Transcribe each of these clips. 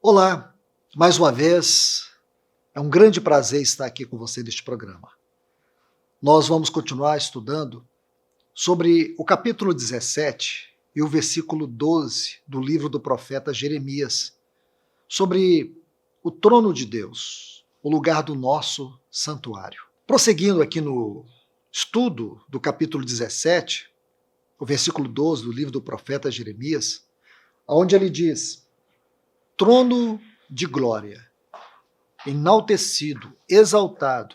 Olá, mais uma vez, é um grande prazer estar aqui com você neste programa. Nós vamos continuar estudando sobre o capítulo 17 e o versículo 12 do livro do profeta Jeremias, sobre o trono de Deus, o lugar do nosso santuário. Prosseguindo aqui no estudo do capítulo 17, o versículo 12 do livro do profeta Jeremias, onde ele diz: trono de glória, enaltecido, exaltado,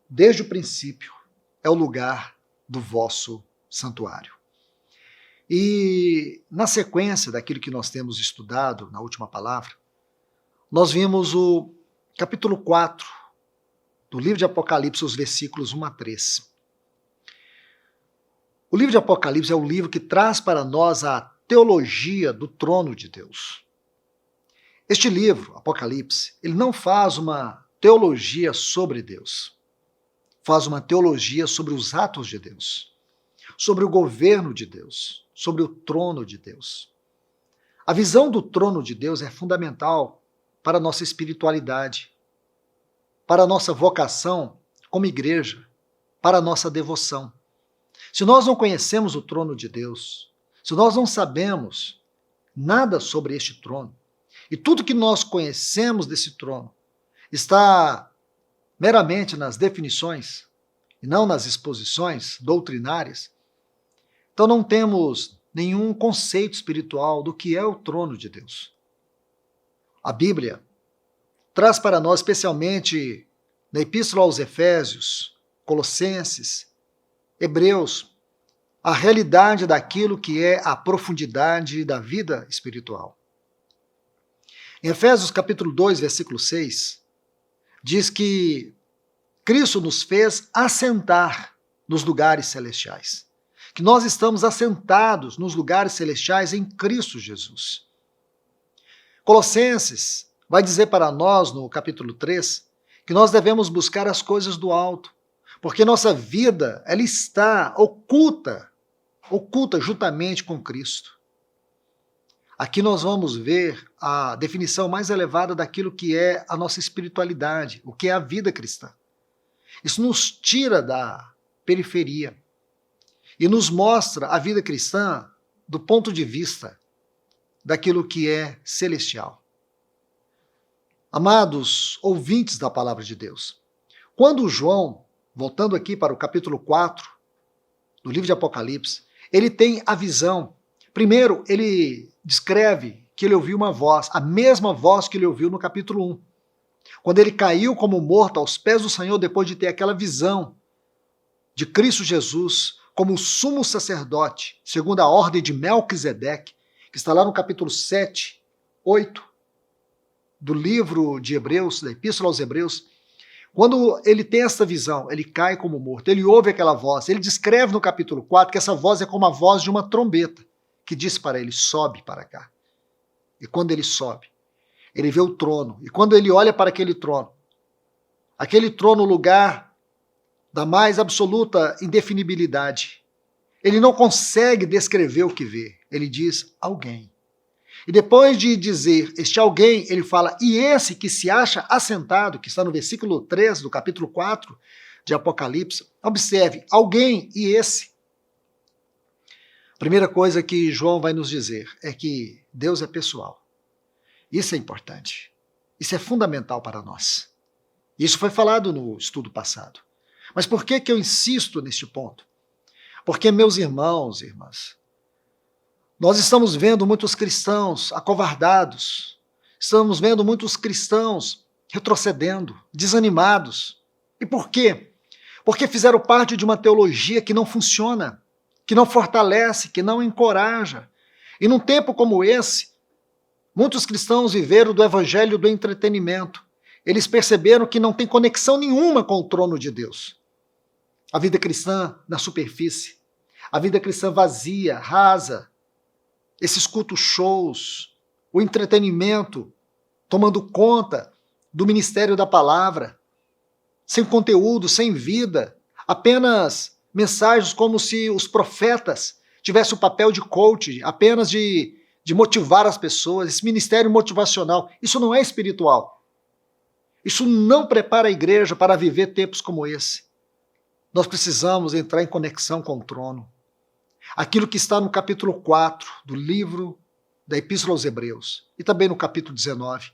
desde o princípio, é o lugar do vosso santuário. E na sequência daquilo que nós temos estudado na última palavra, nós vimos o capítulo 4 do livro de Apocalipse, os versículos 1 a 3. O livro de Apocalipse é o livro que traz para nós a teologia do trono de Deus. Este livro, Apocalipse, ele não faz uma teologia sobre Deus. Faz uma teologia sobre os atos de Deus, sobre o governo de Deus, sobre o trono de Deus. A visão do trono de Deus é fundamental para a nossa espiritualidade, para a nossa vocação como igreja, para a nossa devoção. Se nós não conhecemos o trono de Deus, se nós não sabemos nada sobre este trono, e tudo que nós conhecemos desse trono está meramente nas definições e não nas exposições doutrinárias, então não temos nenhum conceito espiritual do que é o trono de Deus. A Bíblia traz para nós, especialmente na Epístola aos Efésios, Colossenses, Hebreus, a realidade daquilo que é a profundidade da vida espiritual. Em Efésios capítulo 2, versículo 6, diz que Cristo nos fez assentar nos lugares celestiais. Que nós estamos assentados nos lugares celestiais em Cristo Jesus. Colossenses vai dizer para nós, no capítulo 3, que nós devemos buscar as coisas do alto, porque nossa vida ela está oculta juntamente com Cristo. Aqui nós vamos ver a definição mais elevada daquilo que é a nossa espiritualidade, o que é a vida cristã. Isso nos tira da periferia e nos mostra a vida cristã do ponto de vista daquilo que é celestial. Amados ouvintes da palavra de Deus, quando João, voltando aqui para o capítulo 4 do livro de Apocalipse, ele tem a visão. Primeiro, ele descreve que ele ouviu uma voz, a mesma voz que ele ouviu no capítulo 1. Quando ele caiu como morto aos pés do Senhor, depois de ter aquela visão de Cristo Jesus como sumo sacerdote, segundo a ordem de Melquisedeque, que está lá no capítulo 7, 8, do livro de Hebreus, da Epístola aos Hebreus. Quando ele tem essa visão, ele cai como morto, ele ouve aquela voz, ele descreve no capítulo 4 que essa voz é como a voz de uma trombeta, que diz para ele: sobe para cá. E quando ele sobe, ele vê o trono. E quando ele olha para aquele trono, lugar da mais absoluta indefinibilidade, ele não consegue descrever o que vê. Ele diz: alguém. E depois de dizer este alguém, ele fala: e esse que se acha assentado, que está no versículo 3 do capítulo 4 de Apocalipse. Observe, alguém e esse. A primeira coisa que João vai nos dizer é que Deus é pessoal. Isso é importante. Isso é fundamental para nós. Isso foi falado no estudo passado. Mas por que eu insisto neste ponto? Porque, meus irmãos e irmãs, nós estamos vendo muitos cristãos acovardados, estamos vendo muitos cristãos retrocedendo, desanimados. E por quê? Porque fizeram parte de uma teologia que não funciona, que não fortalece, que não encoraja. E num tempo como esse, muitos cristãos viveram do evangelho do entretenimento. Eles perceberam que não tem conexão nenhuma com o trono de Deus. A vida cristã na superfície, a vida cristã vazia, rasa, esses cultos shows, o entretenimento tomando conta do ministério da palavra, sem conteúdo, sem vida, apenas mensagens como se os profetas tivessem o papel de coach, apenas de de motivar as pessoas, esse ministério motivacional, isso não é espiritual. Isso não prepara a igreja para viver tempos como esse. Nós precisamos entrar em conexão com o trono. Aquilo que está no capítulo 4 do livro da Epístola aos Hebreus, e também no capítulo 19,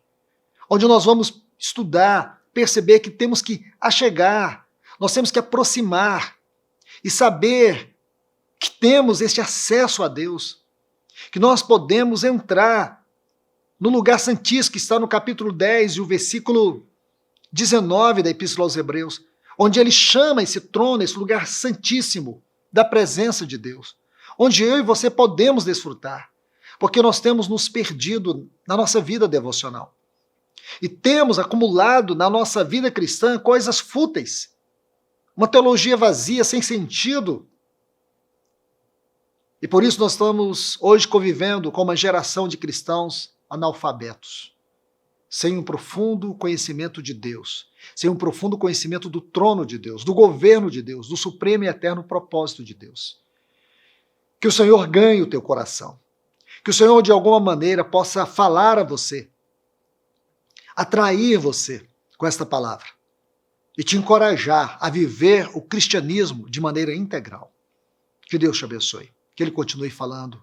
onde nós vamos estudar, perceber que temos que achegar, nós temos que aproximar e saber que temos este acesso a Deus, que nós podemos entrar no lugar santíssimo que está no capítulo 10 e o versículo 19 da Epístola aos Hebreus, onde ele chama esse trono, esse lugar santíssimo da presença de Deus, onde eu e você podemos desfrutar, porque nós temos nos perdido na nossa vida devocional. E temos acumulado na nossa vida cristã coisas fúteis, uma teologia vazia, sem sentido. E por isso nós estamos hoje convivendo com uma geração de cristãos analfabetos, sem um profundo conhecimento de Deus, sem um profundo conhecimento do trono de Deus, do governo de Deus, do supremo e eterno propósito de Deus. Que o Senhor ganhe o teu coração, que o Senhor de alguma maneira possa falar a você, atrair você com esta palavra e te encorajar a viver o cristianismo de maneira integral. Que Deus te abençoe, que Ele continue falando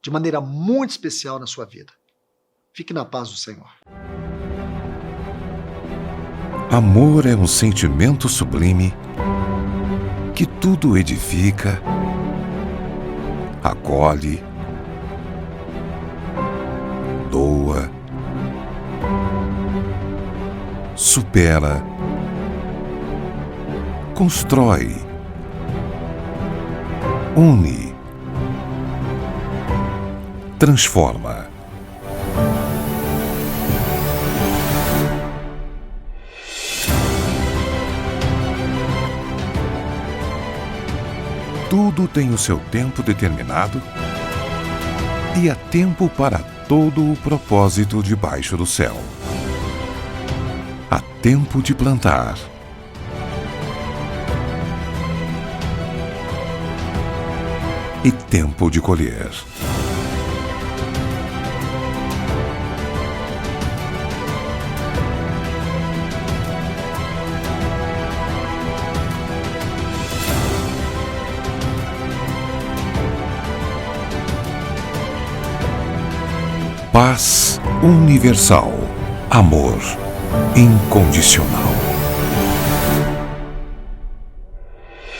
de maneira muito especial na sua vida. Fique na paz do Senhor. Amor é um sentimento sublime que tudo edifica, acolhe, doa, supera, constrói, une, transforma. Tudo tem o seu tempo determinado e há tempo para todo o propósito debaixo do céu. Há tempo de plantar e tempo de colher. Paz universal. Amor incondicional.